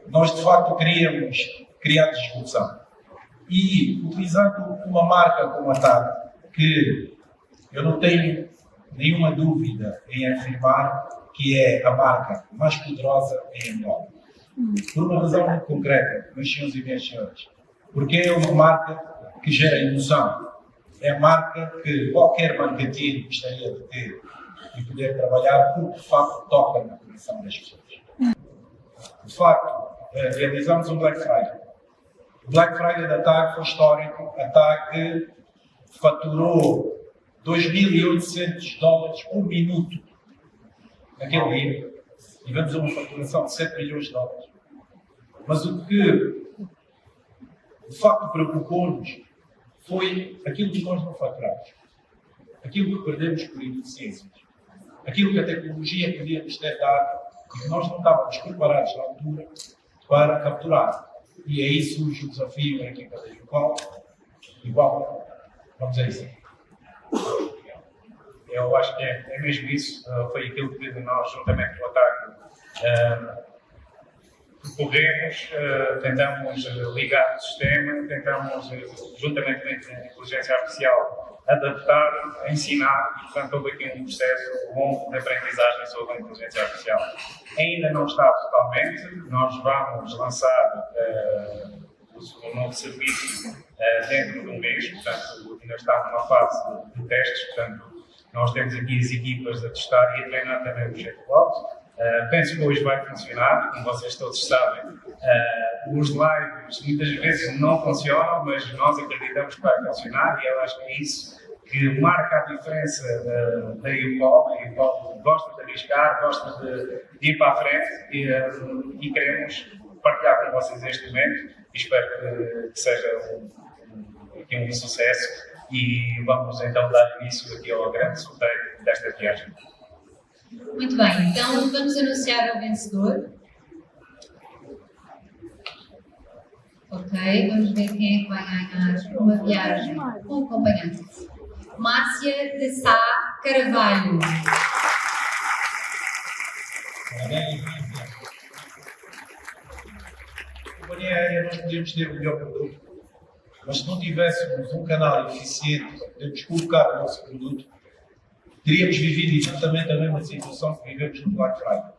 nós de facto queríamos criar disrupção. E utilizando uma marca como a TAG, que eu não tenho nenhuma dúvida em afirmar que é a marca mais poderosa em Angola. Por uma razão muito concreta, meus senhores e minhas senhoras. Porque é uma marca que gera emoção. É a marca que qualquer marketing gostaria de ter e poder trabalhar, porque de facto toca na coração das pessoas. De facto, realizamos um Black Friday. O Black Friday da TAG foi histórico. A TAG faturou $2.800 por minuto naquele dia. Tivemos uma faturação de $7 milhões. Mas o que de facto preocupou-nos foi aquilo que nós não faturamos, aquilo que perdemos por ineficiências, aquilo que a tecnologia podia nos ter dado e que nós não estávamos preparados na altura para capturar. E aí surge o desafio na equipa da Jucol. Igual, vamos a isso. Eu acho que é mesmo isso. Foi aquilo que nós, juntamente com a TAG, recorremos, tentamos ligar o sistema, tentamos, juntamente com a inteligência artificial, adaptar, ensinar, e portanto houve aqui um processo longo de aprendizagem sobre a inteligência artificial. Ainda não está totalmente, nós vamos lançar o novo serviço dentro de um mês, portanto ainda está numa fase de testes, portanto nós temos aqui as equipas a testar e a treinar também o chatbot. Penso que hoje vai funcionar, como vocês todos sabem. Os lives muitas vezes não funcionam, mas nós acreditamos que vai funcionar e eu acho que é isso que marca a diferença da Jucol. A Jucol gosta de arriscar, gosta de ir para a frente e queremos partilhar com vocês este momento e espero que seja um sucesso e vamos então dar início aqui ao grande sorteio desta viagem. Muito bem, então vamos anunciar o vencedor. Ok, vamos ver quem é que vai ganhar uma viagem com acompanhante. Márcia de Sá Carvalho. A companhia aérea nós podíamos ter o melhor produto, mas se não tivéssemos um canal eficiente para podermos colocar o nosso produto, teríamos vivido exatamente a mesma situação que vivemos no Black Friday.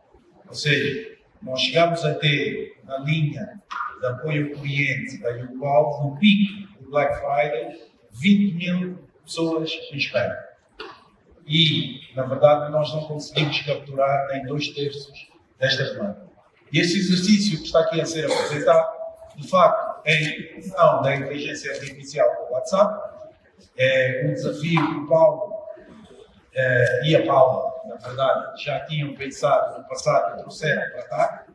Ou seja, nós chegámos a ter na linha de apoio ao cliente da Jucol, no pico do Black Friday, 20 mil pessoas em espera. E, na verdade, nós não conseguimos capturar nem 2/3 desta demanda. E este exercício que está aqui a ser apresentado, de facto, é a implementação da inteligência artificial do WhatsApp, é um desafio que o Paulo e a Paula, na verdade, já tinham pensado no passado e trouxeram para cá,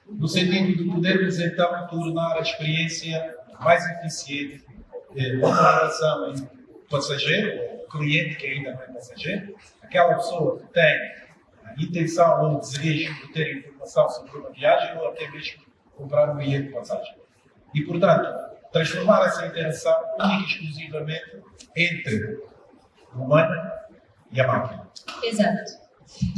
no sentido de podermos então tornar a experiência mais eficiente com relação ao passageiro, o cliente que ainda não é passageiro, aquela pessoa que tem a intenção ou o desejo de ter informação sobre uma viagem ou até mesmo comprar um bilhete de passagem. E, portanto, transformar essa interação única e exclusivamente entre o humano e a máquina. Exato.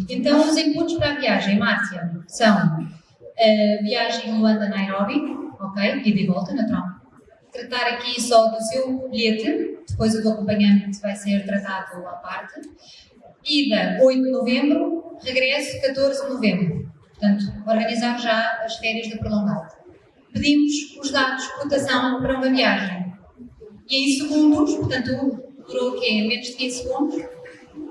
Então, os inputs para a viagem, Márcia, são a viagem Luanda-Nairobi, ok? Ida e volta, natural. Tratar aqui só do seu bilhete, depois o do acompanhante vai ser tratado à parte. Ida, 8 de novembro, regresso, 14 de novembro. Portanto, organizar já as férias de prolongado. Pedimos os dados de cotação para uma viagem. E em segundos, portanto, durou o quê? Menos de 15 segundos.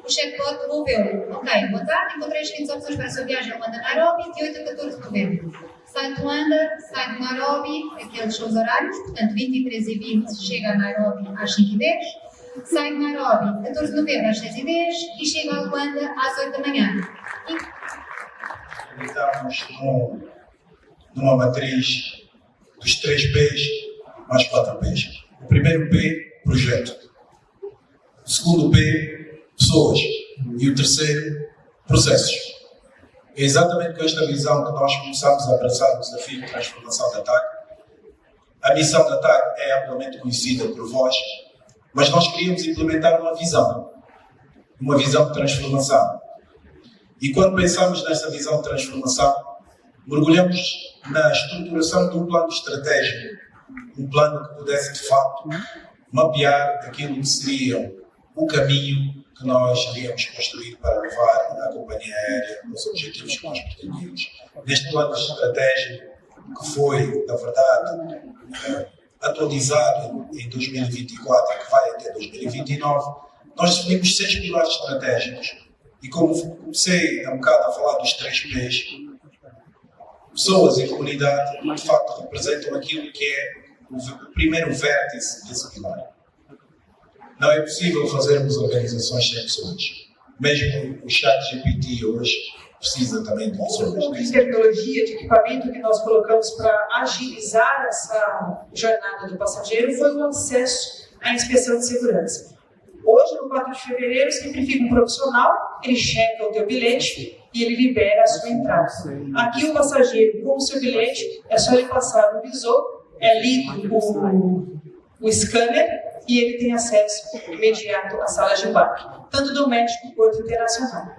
O chatbot devolveu. Ok, boa tarde, encontrei as seguintes opções para a sua viagem a Luanda-Nairobi, de 8 a 14 de novembro. Sai de Luanda, sai de Nairobi, aqueles são os horários, portanto 23h20 chega a Nairobi às 5h10, sai de Nairobi 14 de novembro às 6h10 e chega a Luanda às 8 da manhã. Estamos numa matriz dos 3 P's mais 4 P's. O primeiro P, projeto. O segundo P, pessoas. E o terceiro, processos. É exatamente com esta visão que nós começamos a abraçar o desafio de transformação da TAG. A missão da TAG é amplamente conhecida por vós, mas nós queríamos implementar uma visão de transformação. E quando pensamos nessa visão de transformação, mergulhamos na estruturação de um plano estratégico, um plano que pudesse, de facto, mapear aquilo que seria o caminho que nós iríamos construir para levar a companhia aérea aos objetivos que nós pretendíamos. Neste plano estratégico, que foi, na verdade, atualizado em 2024 e que vai até 2029, nós definimos 6 pilares estratégicos. E como comecei há um bocado a falar dos 3 P's, pessoas e comunidade, de facto, representam aquilo que é o primeiro vértice desse pilar. Não é possível fazermos organizações sem pessoas. Mesmo o ChatGPT hoje precisa também de pessoas. De tecnologia, de equipamento que nós colocamos para agilizar essa jornada do passageiro foi o acesso à inspeção de segurança. Hoje, no 4 de fevereiro, sempre fica um profissional, ele checa o teu bilhete e ele libera a sua entrada. Aqui o passageiro, com o seu bilhete, é só ele passar no visor, é lido o scanner e ele tem acesso imediato à sala de embarque, tanto doméstico quanto internacional.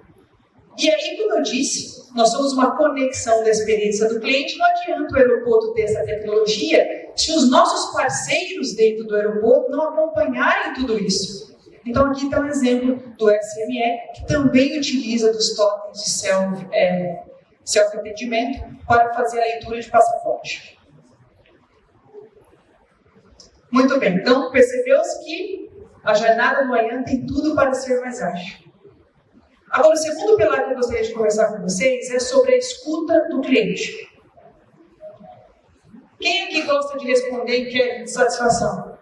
E aí, como eu disse, nós somos uma conexão da experiência do cliente. Não adianta o aeroporto ter essa tecnologia se os nossos parceiros dentro do aeroporto não acompanharem tudo isso. Então, aqui está um exemplo do SME, que também utiliza dos totens de self-atendimento para fazer a leitura de passaporte. Muito bem, então percebeu-se que a jornada do Ayan tem tudo para ser mais ágil. Agora, o segundo pilar que eu gostaria de conversar com vocês é sobre a escuta do cliente. Quem aqui gosta de responder inquérito de satisfação?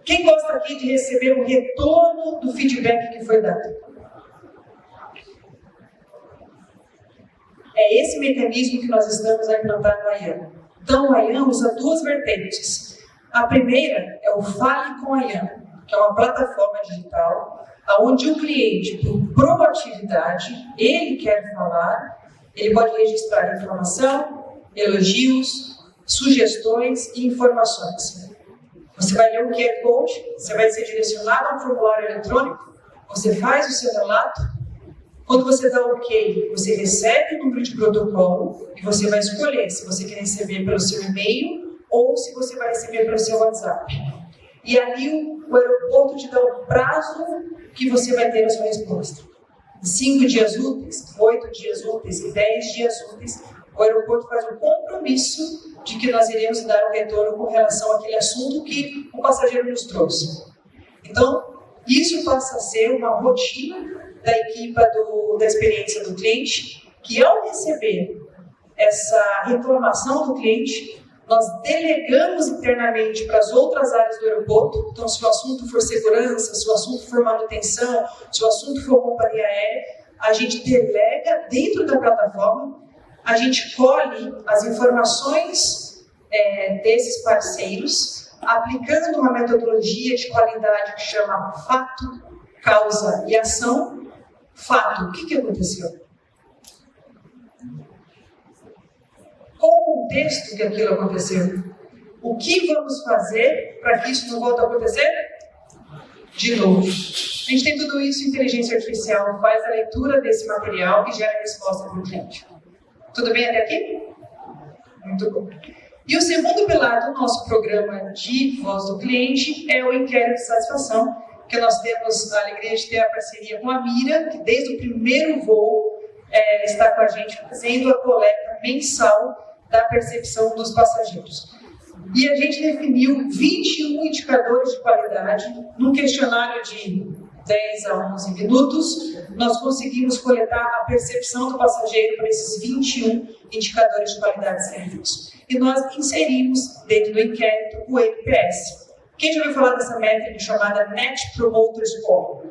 Quem gosta aqui de receber o retorno do feedback que foi dado? É esse mecanismo que nós estamos a implantar no Ayan. Então, o Ayan usa 2 vertentes. A primeira é o Fale com Ayan, que é uma plataforma digital onde o cliente, por proatividade, ele quer falar, ele pode registrar informação, elogios, sugestões e informações. Você vai ler o QR Code, você vai ser direcionado a um formulário eletrônico, você faz o seu relato. Quando você dá OK, você recebe o número de protocolo e você vai escolher se você quer receber pelo seu e-mail ou se você vai receber pelo seu WhatsApp. E ali o aeroporto te dá o prazo que você vai ter a sua resposta. Em 5 dias úteis, 8 dias úteis e 10 dias úteis, o aeroporto faz um compromisso de que nós iremos dar um retorno com relação àquele assunto que o passageiro nos trouxe. Então, isso passa a ser uma rotina da equipe da experiência do cliente, que ao receber essa reclamação do cliente, nós delegamos internamente para as outras áreas do aeroporto. Então, se o assunto for segurança, se o assunto for manutenção, se o assunto for companhia aérea, a gente delega dentro da plataforma, a gente colhe as informações desses parceiros, aplicando uma metodologia de qualidade que chama fato, causa e ação. Fato, o que aconteceu? Qual o contexto que aquilo aconteceu? O que vamos fazer para que isso não volte a acontecer? De novo. A gente tem tudo isso, inteligência artificial faz a leitura desse material e gera a resposta para o cliente. Tudo bem até aqui? Muito bom. E o segundo pilar do nosso programa de voz do cliente é o inquérito de satisfação, que nós temos a alegria de ter a parceria com a Mira, que desde o primeiro voo está com a gente fazendo a coleta mensal da percepção dos passageiros. E a gente definiu 21 indicadores de qualidade num questionário de 10 a 11 minutos. Nós conseguimos coletar a percepção do passageiro para esses 21 indicadores de qualidade de serviço. E nós inserimos dentro do inquérito o NPS. Quem já ouviu falar dessa métrica chamada Net Promoter Score?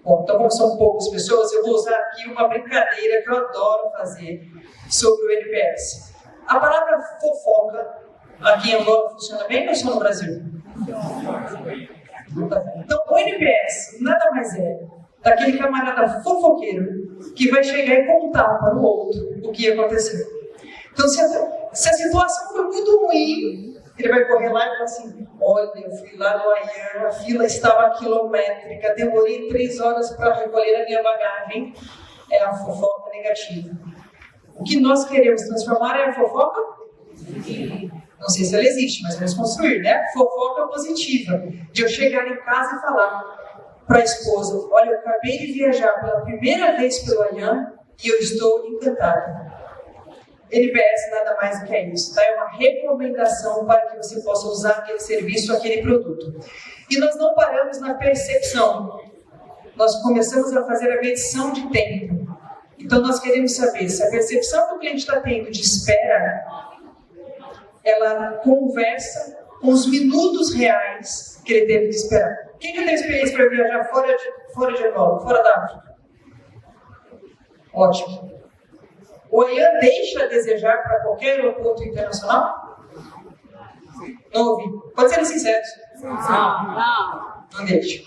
Bom, então como são poucas pessoas, eu vou usar aqui uma brincadeira que eu adoro fazer sobre o NPS. A palavra fofoca aqui em Angola funciona bem ou só no Brasil? Então, o NPS nada mais é daquele camarada fofoqueiro que vai chegar e contar para o outro o que aconteceu. Então, se a situação foi muito ruim, Ele vai correr lá e falar assim, olha, eu fui lá no Ayan, a fila estava quilométrica, demorei 3 horas para recolher a minha bagagem. É a fofoca negativa. O que nós queremos transformar é a fofoca? Não sei se ela existe, mas vamos construir, né? Fofoca positiva. De eu chegar em casa e falar para a esposa, olha, eu acabei de viajar pela primeira vez pelo Ayan e eu estou encantada. NPS nada mais do que isso, tá? É uma recomendação para que você possa usar aquele serviço, aquele produto. E nós não paramos na percepção. Nós começamos a fazer a medição de tempo. Então nós queremos saber se a percepção que o cliente está tendo de espera, ela conversa com os minutos reais que ele teve de esperar. Quem já tem experiência para viajar fora de Angola, fora da África? Ótimo. O Ayan deixa a desejar para qualquer aeroporto internacional? Não ouvi. Pode ser sincero. Não deixa.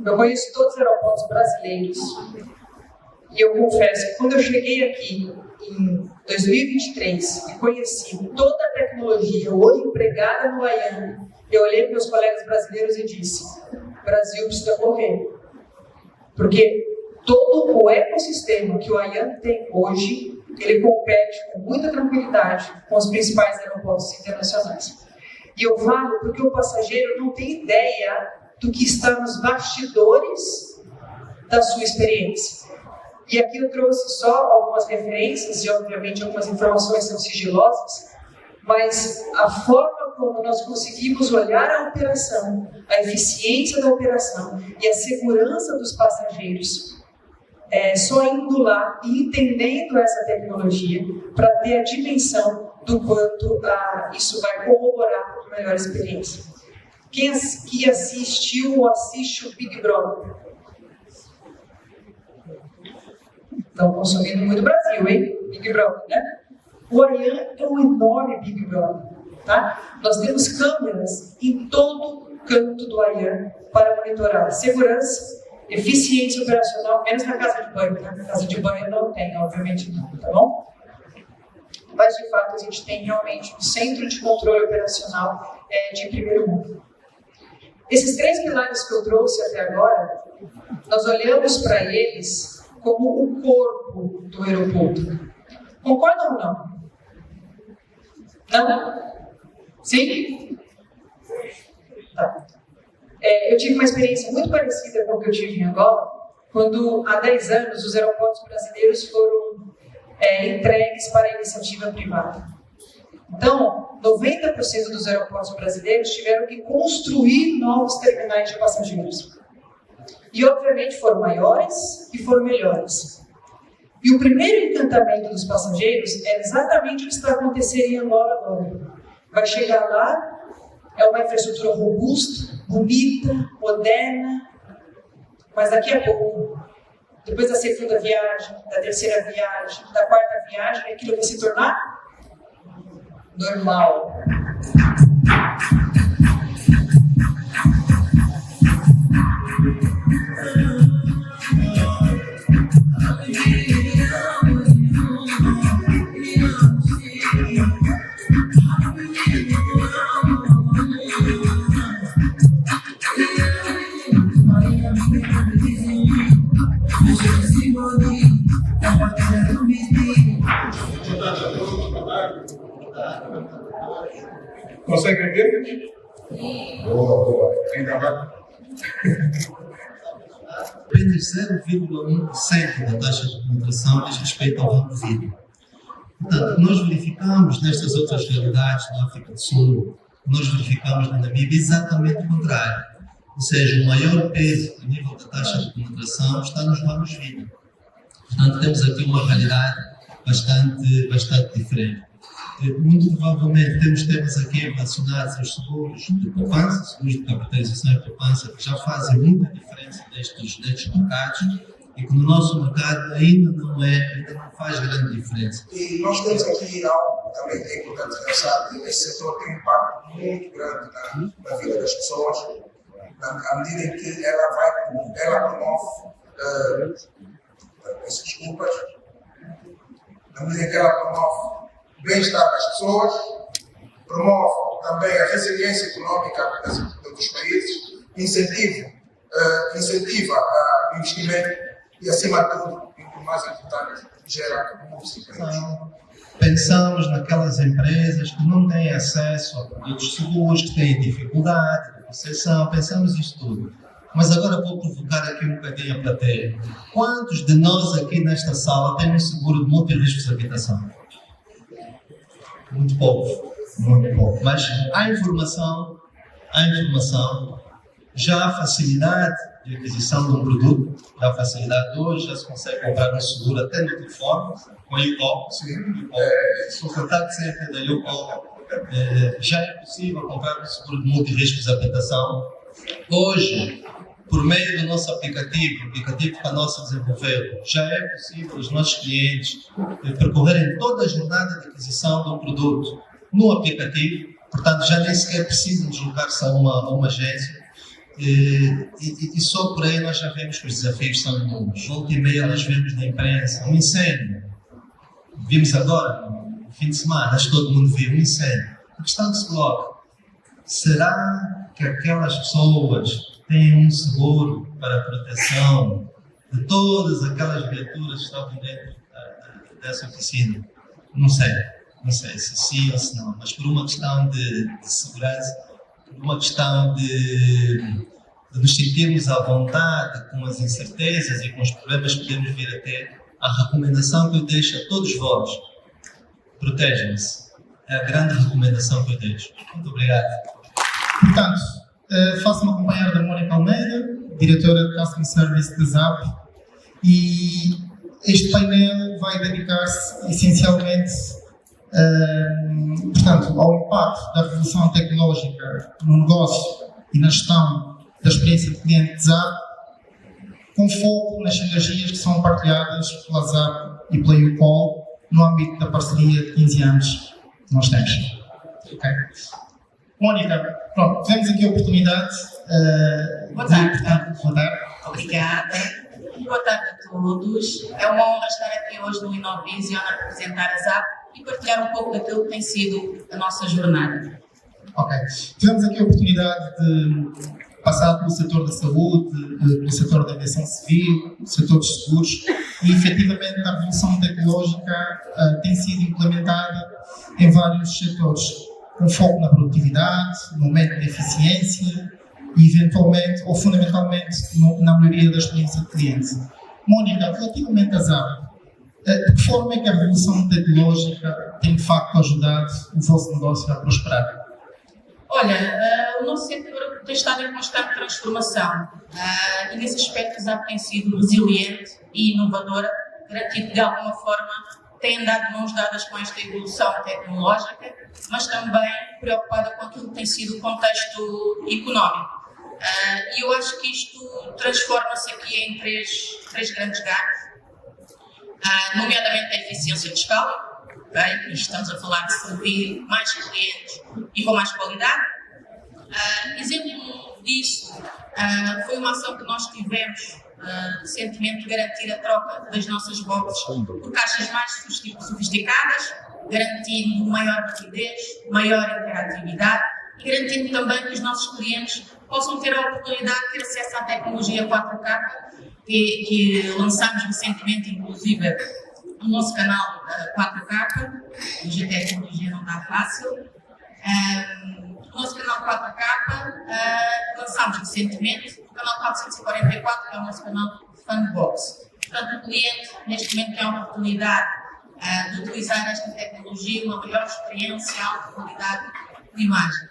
Eu conheço todos os aeroportos brasileiros. E eu confesso que quando eu cheguei aqui em 2023 e conheci toda a tecnologia hoje empregada no Ayan, eu olhei para meus colegas brasileiros e disse, o Brasil precisa correr. Porque todo o ecossistema que o Ayan tem hoje, ele compete com muita tranquilidade com os principais aeroportos internacionais. E eu falo porque o passageiro não tem ideia do que está nos bastidores da sua experiência. E aqui eu trouxe só algumas referências e, obviamente, algumas informações são sigilosas, mas a forma como nós conseguimos olhar a operação, a eficiência da operação e a segurança dos passageiros, só indo lá e entendendo essa tecnologia para ter a dimensão do quanto isso vai corroborar com a melhor experiência. Quem que assistiu ou assiste o Big Brother? Estão consumindo muito Brasil, hein? Big Brother, né? O Ayan é um enorme Big Brother, tá? Nós temos câmeras em todo canto do Ayan para monitorar segurança, eficiência operacional, menos na casa de banho, tá? Na casa de banho não tem, obviamente não, tá bom? Mas, de fato, a gente tem realmente um centro de controle operacional de primeiro mundo. Esses 3 pilares que eu trouxe até agora, nós olhamos para eles como o corpo do aeroporto. Concordam ou não? Não? Sim? Tá. Eu tive uma experiência muito parecida com o que eu tive em Angola, quando há 10 anos os aeroportos brasileiros foram entregues para a iniciativa privada. Então, 90% dos aeroportos brasileiros tiveram que construir novos terminais de passageiros. E, obviamente, foram maiores e foram melhores. E o primeiro encantamento dos passageiros é exatamente o que está acontecendo em Angola agora. Vai chegar lá, é uma infraestrutura robusta, bonita, moderna, mas daqui a pouco, depois da segunda viagem, da terceira viagem, da quarta viagem, aquilo vai se tornar normal. Consegue ver? Boa. Ainda vai. Apenas 0,1% da taxa de penetração diz respeito ao ramo de vidro. Portanto, nós verificamos nestas outras realidades na África do Sul, nós verificamos na Namíbia exatamente o contrário. Ou seja, o maior peso a nível da taxa de penetração está nos ramos de vidro. Portanto, temos aqui uma realidade bastante diferente. Muito provavelmente temos temas aqui relacionados aos seguros de poupança, seguros de capitalização e poupança, que já fazem muita diferença destes mercados e que no nosso mercado ainda não faz grande diferença. E nós temos aqui algo também que é importante pensar, que esse setor tem um impacto muito grande na vida das pessoas, à medida em que ela promove, peço desculpas, na medida em que ela promove bem-estar das pessoas, promove também a resiliência econômica dos países, incentiva o investimento e, acima de tudo, e o mais importante, gera muitos empregos. Pensamos naquelas empresas que não têm acesso a produtos seguros, que têm dificuldade de concessão, pensamos nisso tudo. Mas agora vou provocar aqui um bocadinho a plateia. Quantos de nós aqui nesta sala têm um seguro de multirriscos de habitação? Muito pouco, muito pouco. Mas há informação, já há facilidade de aquisição de um produto, já há facilidade hoje, já se consegue comprar um seguro até no telefone, com a YouCall. Se o contato sempre da YouCall, já é possível comprar um seguro de multirriscos de habitação. Hoje, por meio do nosso aplicativo que a nossa desenvolveu, já é possível os nossos clientes percorrerem toda a jornada de aquisição de um produto no aplicativo, portanto já nem sequer precisam deslocar-se a uma agência. E só por aí nós já vemos que os desafios são inúmeros. Volta e meia nós vemos na imprensa um incêndio. Vimos agora, no fim de semana, acho que todo mundo viu um incêndio. A questão que se coloca: será que aquelas pessoas têm um seguro para a proteção de todas aquelas viaturas que estavam dentro dessa oficina? Não sei se sim ou se não, mas por uma questão de segurança, por uma questão de nos sentirmos à vontade com as incertezas e com os problemas que podemos vir a ter, a recomendação que eu deixo a todos vós: protejam-se. É a grande recomendação que eu deixo. Muito obrigado. Portanto, faço-me acompanhar da Mónica Almeida, diretora de Customer Service da ZAP, e este painel vai dedicar-se essencialmente portanto, ao impacto da revolução tecnológica no negócio e na gestão da experiência de cliente de ZAP, com foco nas sinergias que são partilhadas pela ZAP e pela YouCall no âmbito da parceria de 15 anos que nós temos. Okay. Mónica, pronto, tivemos aqui a oportunidade Boa tarde. Boa tarde. Obrigada. Boa tarde a todos. É uma honra estar aqui hoje no Inovision a representar a ZAP e partilhar um pouco daquilo que tem sido a nossa jornada. Ok. Tivemos aqui a oportunidade de passar pelo setor da saúde, pelo setor da aviação civil, pelo setor dos seguros, e efetivamente a revolução tecnológica tem sido implementada em vários setores, com foco na produtividade, no aumento da eficiência e eventualmente ou fundamentalmente na melhoria da experiência de cliente. Mónica, relativamente à ZAP, de que forma é que a revolução tecnológica tem de facto ajudado o vosso negócio a prosperar? Olha, o nosso setor tem estado em constante transformação e nesse aspecto a ZAP tem sido resiliente e inovadora, garantindo que de alguma forma tem andado de mãos dadas com esta evolução tecnológica, mas também preocupada com aquilo que tem sido o contexto económico. E eu acho que isto transforma-se aqui em três grandes ganhos, nomeadamente a eficiência de escala. Okay? Estamos a falar de servir mais clientes e com mais qualidade. Exemplo disso foi uma ação que nós tivemos recentemente de garantir a troca das nossas boxes por caixas mais sofisticadas, garantindo maior rapidez, maior interatividade e garantindo também que os nossos clientes possam ter a oportunidade de ter acesso à tecnologia 4K que lançámos recentemente, inclusive no nosso canal 4K. Hoje a tecnologia não está fácil. O nosso canal 4K lançámos recentemente o canal 444, que é o nosso canal de Fundbox. Portanto, o cliente neste momento tem a oportunidade de utilizar esta tecnologia, uma melhor experiência, alta qualidade de imagem.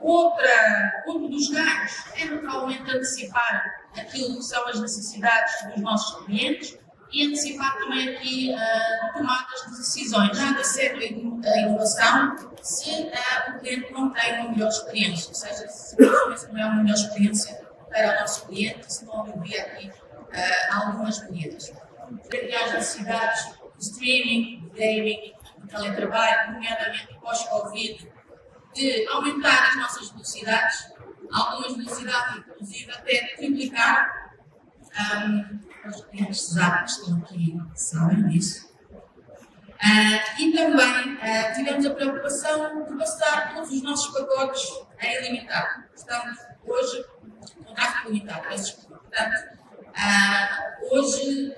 Outro dos ganhos é naturalmente antecipar aquilo que são as necessidades dos nossos clientes e antecipar também aqui tomadas de decisões. Nada serve a inovação se o cliente não tem uma melhor experiência, ou seja, se não é uma melhor experiência para o nosso cliente, se não havia aqui algumas medidas. Aqui as necessidades de streaming, de gaming, de teletrabalho, nomeadamente pós-Covid, de aumentar as nossas velocidades, algumas velocidades inclusive até triplicar. Os clientes ZAP estão aqui sabem disso. E também tivemos a preocupação de passar todos os nossos pacotes a ilimitado. Portanto, hoje, contrato ilimitado, peço desculpa. Portanto, hoje,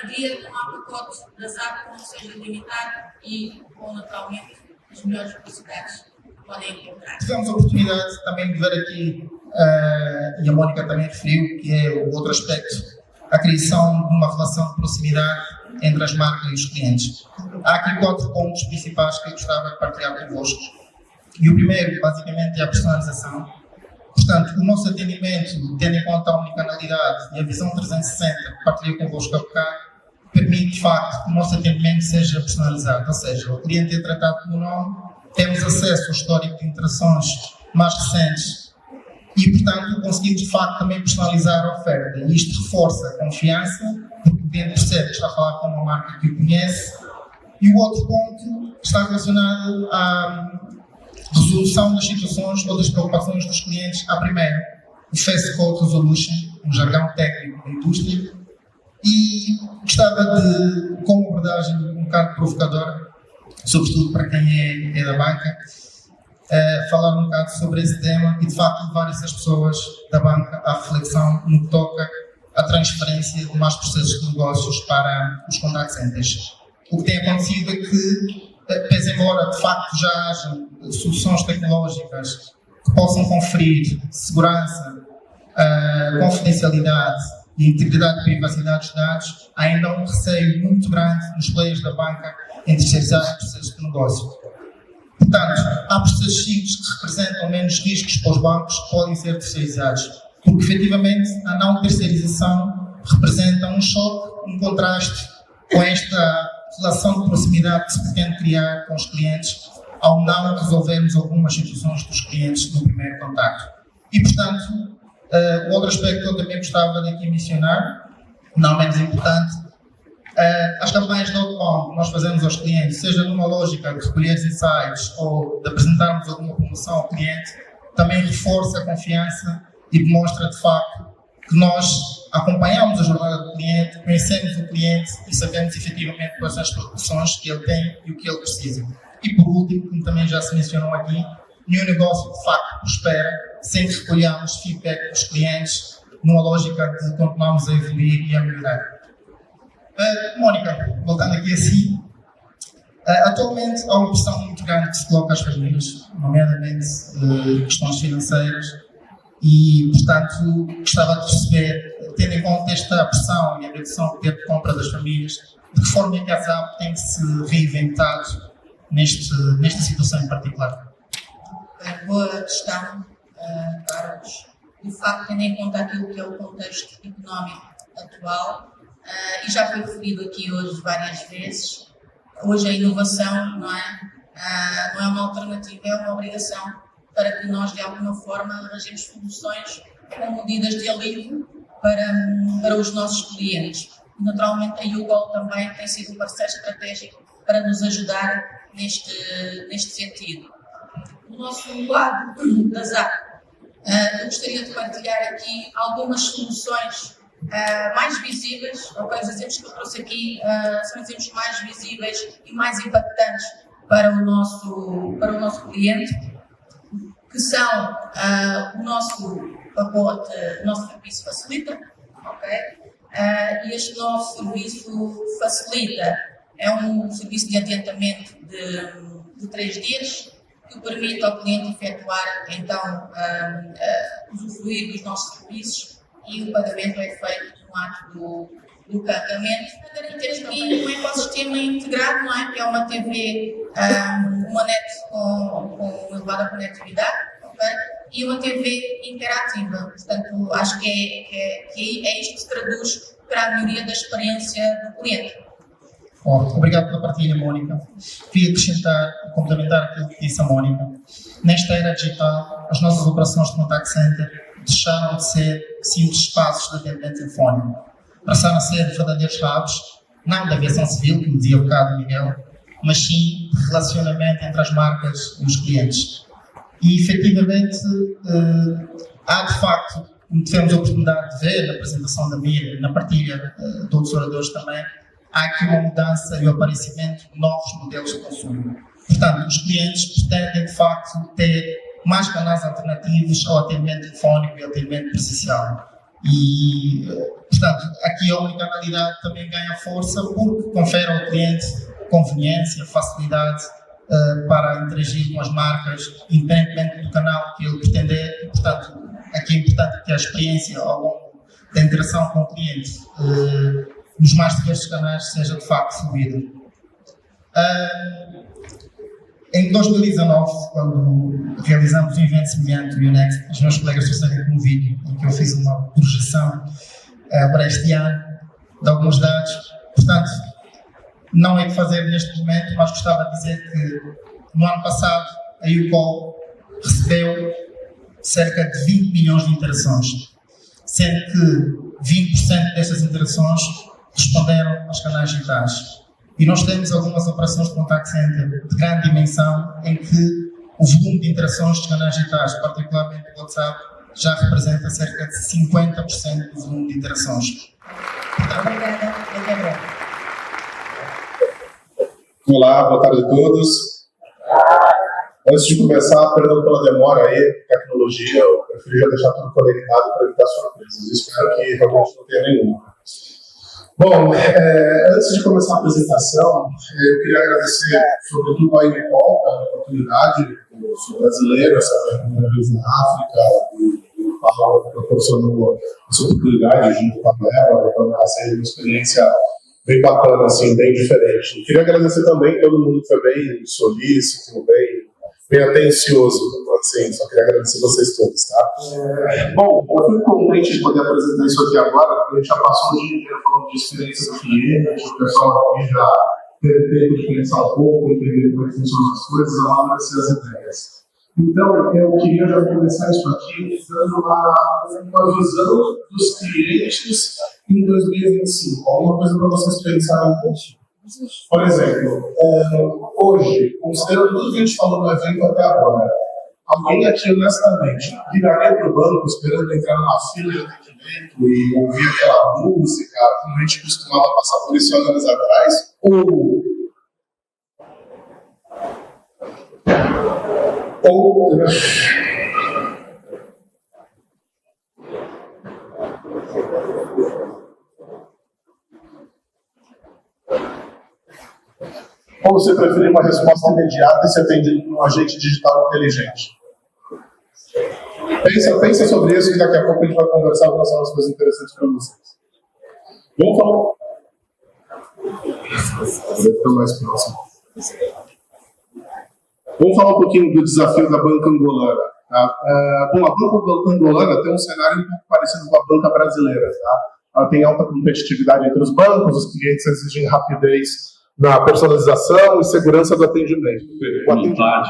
em dia, não há pacote da ZAP que não seja limitado e com, naturalmente, as melhores velocidades que podem encontrar. Tivemos a oportunidade também de ver aqui, e a Mónica também referiu, que é o outro aspecto, a criação de uma relação de proximidade entre as marcas e os clientes. Há aqui 4 pontos principais que eu gostava de partilhar convosco. E o primeiro, basicamente, é a personalização. Portanto, o nosso atendimento, tendo em conta a omnicanalidade e a visão 360 que partilhei convosco há bocado, permite, de facto, que o nosso atendimento seja personalizado. Ou seja, o cliente é tratado pelo nome, temos acesso ao histórico de interações mais recentes e, portanto, conseguimos, de facto, também personalizar a oferta. E isto reforça a confiança, porque o cliente percebe que está a falar com uma marca que o conhece. E o outro ponto está relacionado à resolução das situações ou das preocupações dos clientes à primeira. O Fast Code Resolution, um jargão técnico da indústria. E gostava de, com uma abordagem um bocado provocadora, sobretudo para quem é da banca, falar um bocado sobre esse tema e, de facto, levar essas pessoas da banca à reflexão no que toca à transferência de mais processos de negócios para os contact centers. O que tem acontecido é que, pese embora de facto já haja soluções tecnológicas que possam conferir segurança, confidencialidade e integridade e privacidade dos dados, há ainda um receio muito grande nos players da banca em terceirizar os processos de negócio. Portanto, há processos simples que representam menos riscos para os bancos que podem ser terceirizados, porque efetivamente a não terceirização representa um choque, um contraste com esta relação de proximidade que se pretende criar com os clientes ao não resolvermos algumas situações dos clientes no primeiro contacto. E, portanto, o outro aspecto que eu também gostava de aqui mencionar, não menos importante, as campanhas de outbound que nós fazemos aos clientes, seja numa lógica de recolher insights ou de apresentarmos alguma promoção ao cliente, também reforça a confiança e demonstra, de facto, que nós acompanhamos a jornada do cliente, conhecemos o cliente e sabemos efetivamente quais são as preocupações que ele tem e o que ele precisa. E por último, como também já se mencionou aqui, nenhum negócio de facto prospera sem que recolhamos feedback dos clientes numa lógica de continuarmos a evoluir e a melhorar. Mónica, voltando aqui assim, atualmente há uma pressão muito grande que se coloca às famílias, nomeadamente questões financeiras, e, portanto, gostava de perceber, tendo em conta esta pressão e a redução do poder de compra das famílias, de que forma é que a ZAP tem se reinventado nesta situação em particular? Boa questão, Carlos. De facto, tendo em conta aquilo que é o contexto económico atual, e já foi referido aqui hoje várias vezes, hoje a inovação não é uma alternativa, é uma obrigação para que nós, de alguma forma, arranjemos soluções com medidas de alívio para os nossos clientes. Naturalmente, a YouGol também tem sido um parceiro estratégico para nos ajudar neste sentido. Do nosso lado da ZAP, eu gostaria de partilhar aqui algumas soluções mais visíveis, os exemplos que eu trouxe aqui são exemplos mais visíveis e mais impactantes para o nosso cliente, que são o nosso pacote, o nosso serviço Facilita, e este nosso serviço Facilita é um serviço de adiantamento de 3 dias, que permite ao cliente efetuar, então, usufruir dos nossos serviços e o pagamento é feito no ato do carregamento, para garantir aqui um ecossistema integrado, não é? Que é uma TV, uma net com elevada conectividade, e uma TV interativa. Portanto, acho que é isto que se traduz para a melhoria da experiência do cliente. Obrigado pela partilha, Mónica. Queria acrescentar e complementar aquilo que disse a Mónica. Nesta era digital, as nossas operações de contact center deixaram de ser simples espaços de atendimento telefónico. Passaram a ser verdadeiros hubs, não da aviação civil, como dizia o bocado Miguel, mas sim de relacionamento entre as marcas e os clientes. E, efetivamente, há de facto, como tivemos a oportunidade de ver na apresentação da Mira, na partilha de outros oradores também, há aqui uma mudança e o aparecimento de novos modelos de consumo. Portanto, os clientes pretendem, de facto, ter mais canais alternativos ao atendimento telefónico e ao atendimento presencial. E, portanto, aqui a omnicanalidade também ganha força porque confere ao cliente conveniência, facilidade para interagir com as marcas, independentemente do canal que ele pretender. E, portanto, aqui é importante que a experiência ao longo da interação com o cliente nos mais diversos canais seja de facto fluida. Em 2019, quando realizamos um evento semelhante, o UNEXT, os meus colegas trouxeram um vídeo em que eu fiz uma projeção para este ano de alguns dados. Portanto, não é de fazer neste momento, mas gostava de dizer que no ano passado a YouCall recebeu cerca de 20 milhões de interações, sendo que 20% destas interações responderam aos canais digitais. E nós temos algumas operações de contact center de grande dimensão em que o volume de interações dos canais digitais, particularmente o WhatsApp, já representa cerca de 50% do volume de interações. Obrigada, até breve. Olá, boa tarde a todos. Antes de começar, perdão pela demora aí, tecnologia, eu preferi já deixar tudo conectado para evitar surpresas. Espero que realmente não tenha nenhuma. Bom, antes de começar a apresentação, eu queria agradecer, sobretudo, a YouCall pela oportunidade. Eu sou brasileiro, essa é a primeira vez na África, e o Paulo proporcionou essa oportunidade junto com a Bela, então está sendo uma experiência bem bacana, assim, bem diferente. Eu queria agradecer também todo mundo que foi bem solícito, bem atencioso, assim, só queria agradecer vocês todos, tá? Bom, eu fui contente de poder apresentar isso aqui agora, porque a gente já passou o dia inteiro falando de experiência do cliente, o pessoal aqui já teve tempo de pensar um pouco, entender como é que funcionam as coisas, amadurecer as ideias. Então, eu queria já começar isso aqui dando uma visão dos clientes em 2025. Alguma coisa para vocês pensarem um pouco. Por exemplo, hoje, considerando tudo que a gente falou no evento até agora, alguém aqui honestamente viraria para o banco esperando entrar numa fila de atendimento e ouvir aquela música, como a gente costumava passar por isso anos atrás? Ou você prefere uma resposta imediata e você atende um agente digital inteligente? Pensa sobre isso, que daqui a pouco a gente vai conversar com algumas coisas interessantes para vocês. Vamos falar. Vou ficar mais próximo. Vamos falar um pouquinho do desafio da banca angolana. Tá? Bom, a banca angolana tem um cenário um pouco parecido com a banca brasileira. Tá? Ela tem alta competitividade entre os bancos, os clientes exigem rapidez na personalização e segurança do atendimento. Vontade,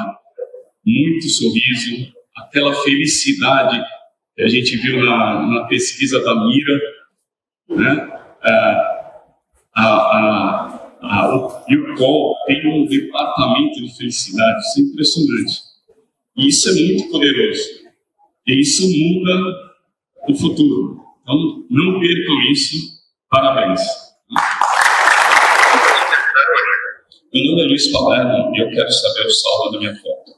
muito sorriso, aquela felicidade que a gente viu na pesquisa da Mira, né? O YouCall tem um departamento de felicidade, isso é impressionante. E isso é muito poderoso. E isso muda o futuro. Então, não percam isso. Parabéns. Meu nome é Luiz Palermo e eu quero saber o saldo da minha foto.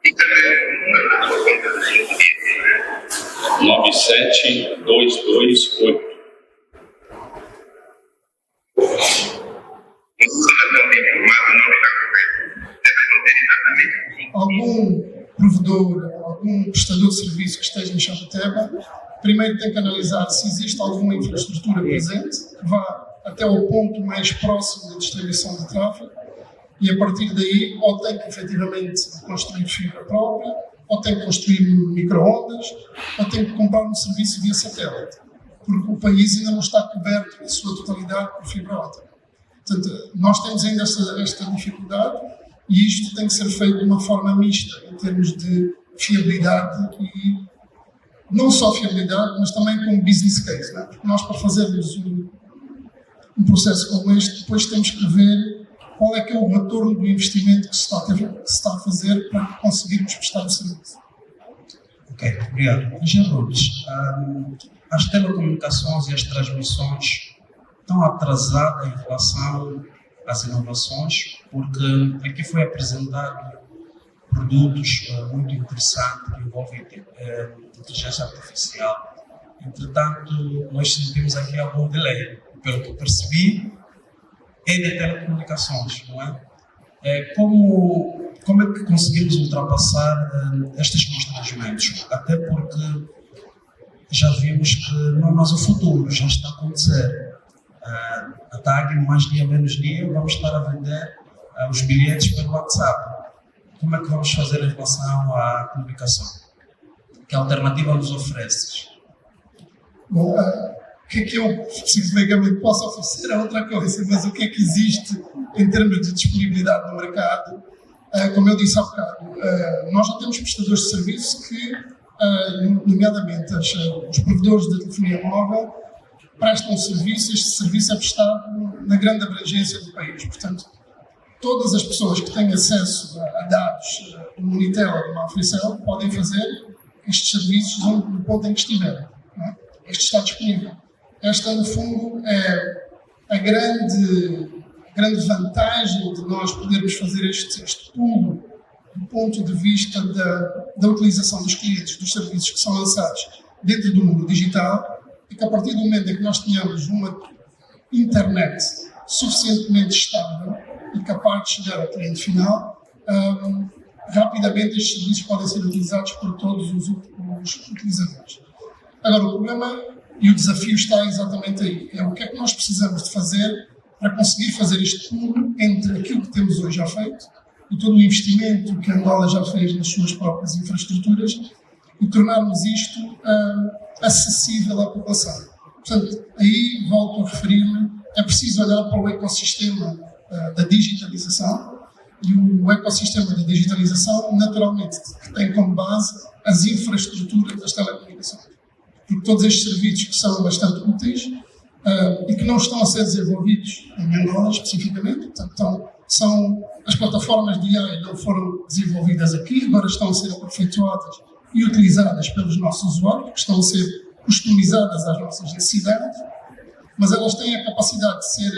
E 97228. Algum provedor, algum prestador de serviço que esteja em Xabateba, primeiro tem que analisar se existe alguma infraestrutura presente que vá até ao ponto mais próximo da distribuição de tráfego e a partir daí ou tem que efetivamente construir fibra própria, ou tem que construir micro-ondas, ou tem que comprar um serviço via satélite, porque o país ainda não está coberto na sua totalidade por fibra óptica. Portanto, nós temos ainda esta dificuldade e isto tem que ser feito de uma forma mista, em termos de fiabilidade e não só fiabilidade, mas também como business case. Não é? Porque nós, para fazermos um processo como este, depois temos que ver qual é que é o retorno do investimento que se está a fazer para conseguirmos prestar o serviço. Ok, obrigado. Engenheiro Lourdes, as telecomunicações e as transmissões estão atrasadas em relação às inovações, porque aqui foi apresentado produtos muito interessantes que envolvem inteligência artificial. Entretanto, nós sentimos aqui algum delay. Pelo que percebi, é de telecomunicações, não é? Como é que conseguimos ultrapassar estes constrangimentos? Até porque já vimos que mas o futuro já está a acontecer. A TAG, mais dia menos dia, vamos estar a vender os bilhetes pelo WhatsApp. Como é que vamos fazer em relação à comunicação? Que alternativa nos ofereces? Bom, o que é que eu especificamente posso oferecer é outra coisa, mas o que é que existe em termos de disponibilidade no mercado? Como eu disse há bocado, nós já temos prestadores de serviço que, nomeadamente os provedores de telefonia móvel, prestam serviço. Este serviço é prestado na grande abrangência do país. Portanto, todas as pessoas que têm acesso a dados do Monitel ou do Mafricel podem fazer estes serviços no ponto em que estiverem. Este está disponível. Esta, no fundo, é a grande vantagem de nós podermos fazer este pulo do ponto de vista da utilização dos clientes, dos serviços que são lançados dentro do mundo digital, e que a partir do momento em que nós tenhamos uma internet suficientemente estável e capaz de chegar ao cliente final, rapidamente estes serviços podem ser utilizados por todos os utilizadores. Agora, o problema e o desafio está exatamente aí. É o que é que nós precisamos de fazer para conseguir fazer este pulo entre aquilo que temos hoje já feito e todo o investimento que a Angola já fez nas suas próprias infraestruturas e tornarmos isto acessível à população. Portanto, aí volto a referir-me, é preciso olhar para o ecossistema da digitalização, e o ecossistema da digitalização, naturalmente, que tem como base as infraestruturas das telecomunicações. Porque todos estes serviços que são bastante úteis e que não estão a ser desenvolvidos em Angola especificamente, portanto, são as plataformas de AI não foram desenvolvidas aqui, agora estão a ser aperfeiçoadas e utilizadas pelos nossos usuários, que estão a ser customizadas às nossas necessidades, mas elas têm a capacidade de ser,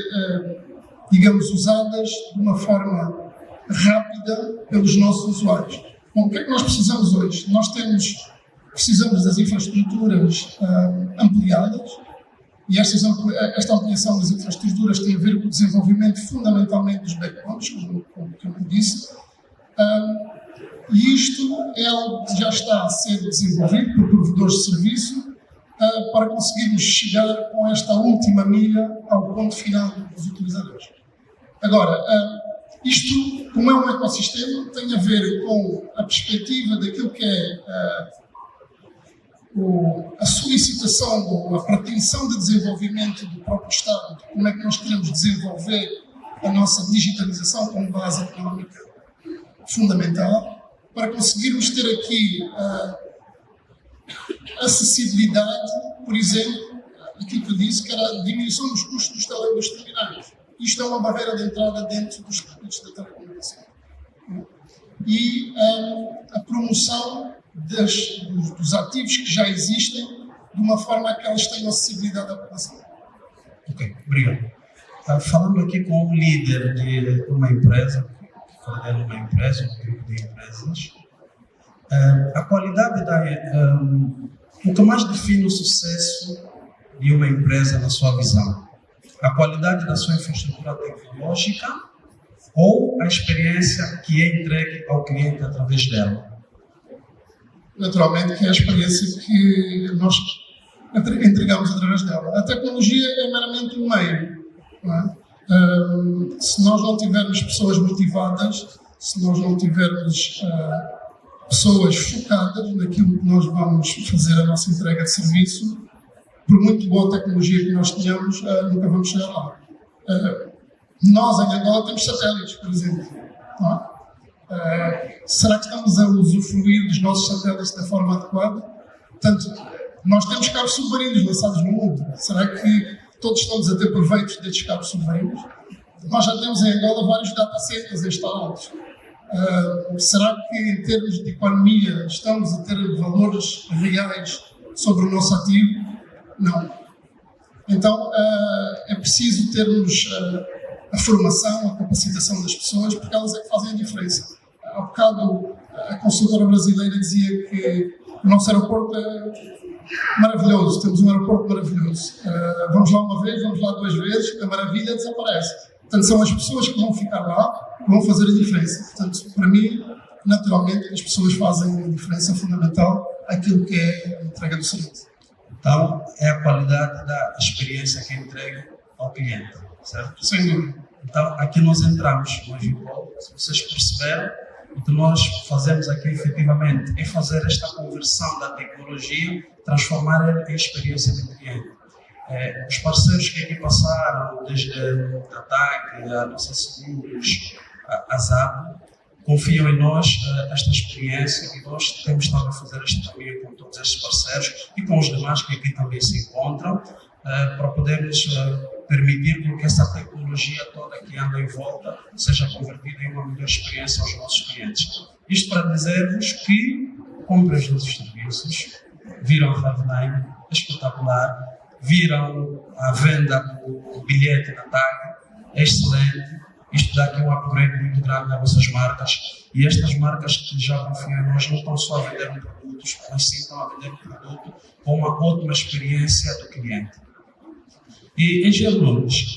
digamos, usadas de uma forma rápida pelos nossos usuários. Bom, o que é que nós precisamos hoje? Nós precisamos das infraestruturas ampliadas, e esta ampliação das infraestruturas tem a ver com o desenvolvimento fundamentalmente dos backbones, como eu disse, e isto é algo que já está a ser desenvolvido por provedores de serviço para conseguirmos chegar com esta última milha ao ponto final dos utilizadores. Agora, isto, como é um ecossistema, tem a ver com a perspectiva daquilo que é a solicitação, a pretensão de desenvolvimento do próprio Estado, de como é que nós queremos desenvolver a nossa digitalização como base económica fundamental, para conseguirmos ter aqui acessibilidade, por exemplo, aquilo que eu disse, que era a diminuição dos custos dos terminais. Isto é uma barreira de entrada dentro dos produtos da telecomunicação. E a promoção dos ativos que já existem de uma forma que elas tenham acessibilidade à população. Ok, obrigado. Falando aqui com um líder de uma empresa, que coordena uma empresa, um grupo de empresas, a qualidade o que mais define o sucesso de uma empresa na sua visão? A qualidade da sua infraestrutura tecnológica ou a experiência que é entregue ao cliente através dela? Naturalmente que é a experiência que nós entregamos através dela. A tecnologia é meramente um meio. Não é? Se nós não tivermos pessoas motivadas, se nós não tivermos pessoas focadas naquilo que nós vamos fazer a nossa entrega de serviço, por muito boa tecnologia que nós tenhamos, nunca vamos chegar lá. Nós, em Angola, temos satélites, por exemplo. Não é? Será que estamos a usufruir dos nossos satélites da forma adequada? Portanto, nós temos cabos submarinos lançados no mundo. Será que todos estamos a ter proveitos destes cabos submarinos? Nós já temos em Angola vários data centers instalados. Será que, em termos de economia, estamos a ter valores reais sobre o nosso ativo? Não. Então, é preciso termos a formação, a capacitação das pessoas, porque elas é que fazem a diferença. Há bocado, a consultora brasileira dizia que o nosso aeroporto é maravilhoso, temos um aeroporto maravilhoso. Vamos lá uma vez, vamos lá 2 vezes, a maravilha desaparece. Portanto, são as pessoas que vão ficar lá que vão fazer a diferença. Portanto, para mim, naturalmente, as pessoas fazem a diferença fundamental àquilo que é a entrega do serviço. Então, é a qualidade da experiência que é entregue ao cliente, certo? Sem dúvida. Então, aqui nós entramos no Agipol, se vocês perceberam, o que nós fazemos aqui efetivamente é fazer esta conversão da tecnologia, transformar em experiência do cliente. Os parceiros que aqui passaram, desde a TAG, a Nossa Seguros, a ZAP, confiam em nós esta experiência e nós temos estado a fazer este caminho com todos estes parceiros e com os demais que aqui também se encontram, para podermos permitir que essa tecnologia toda que anda em volta seja convertida em uma melhor experiência aos nossos clientes. Isto para dizer-vos que comprem os nossos serviços, viram a Hardline, espetacular, viram a venda do bilhete da TAG, é excelente. Isto dá aqui um upgrade muito grande nas nossas marcas e estas marcas que já confiam em nós não estão só a vender produtos, mas sim estão a vender um produto com uma ótima experiência do cliente. E em Gerlunes,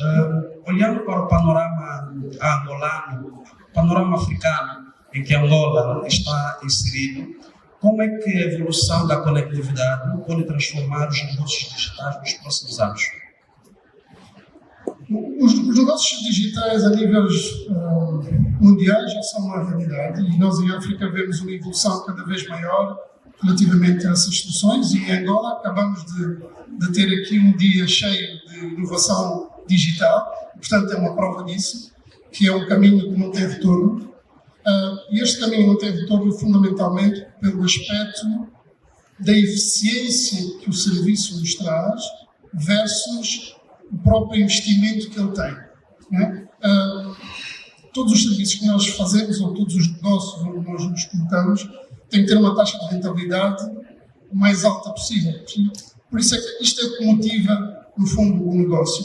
olhando para o panorama angolano, panorama africano, em que Angola está inserido, como é que a evolução da conectividade pode transformar os negócios digitais nos próximos anos? Os negócios digitais a níveis mundiais já são uma realidade e nós em África vemos uma evolução cada vez maior relativamente a essas soluções e em Angola acabamos de ter aqui um dia cheio de inovação digital, portanto é uma prova disso, que é um caminho que não tem retorno. E este caminho não tem retorno fundamentalmente pelo aspecto da eficiência que o serviço nos traz versus o próprio investimento que ele tem. Né? Todos os serviços que nós fazemos, ou todos os negócios onde nós nos colocamos, têm que ter uma taxa de rentabilidade o mais alta possível. Por isso é que isto é o que motiva, no fundo, o negócio.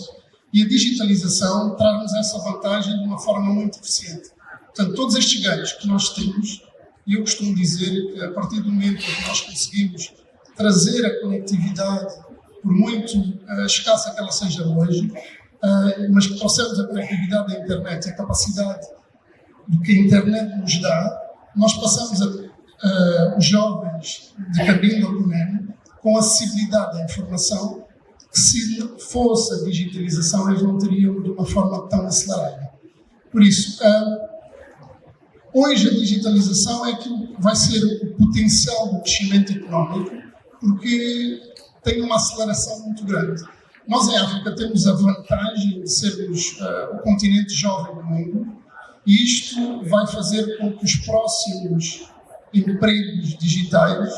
E a digitalização traz-nos essa vantagem de uma forma muito eficiente. Portanto, todos estes ganhos que nós temos, e eu costumo dizer que a partir do momento que nós conseguimos trazer a conectividade, por muito escassa que ela seja hoje, mas que trouxemos a conectividade da internet e a capacidade do que a internet nos dá, nós passamos os jovens de cabine ou comene com acessibilidade à informação que, se fosse a digitalização, eles não teriam de uma forma tão acelerada. Por isso, hoje a digitalização é aquilo que vai ser o potencial do crescimento económico, porque tem uma aceleração muito grande. Nós em África temos a vantagem de sermos o continente jovem do mundo e isto vai fazer com que os próximos empregos digitais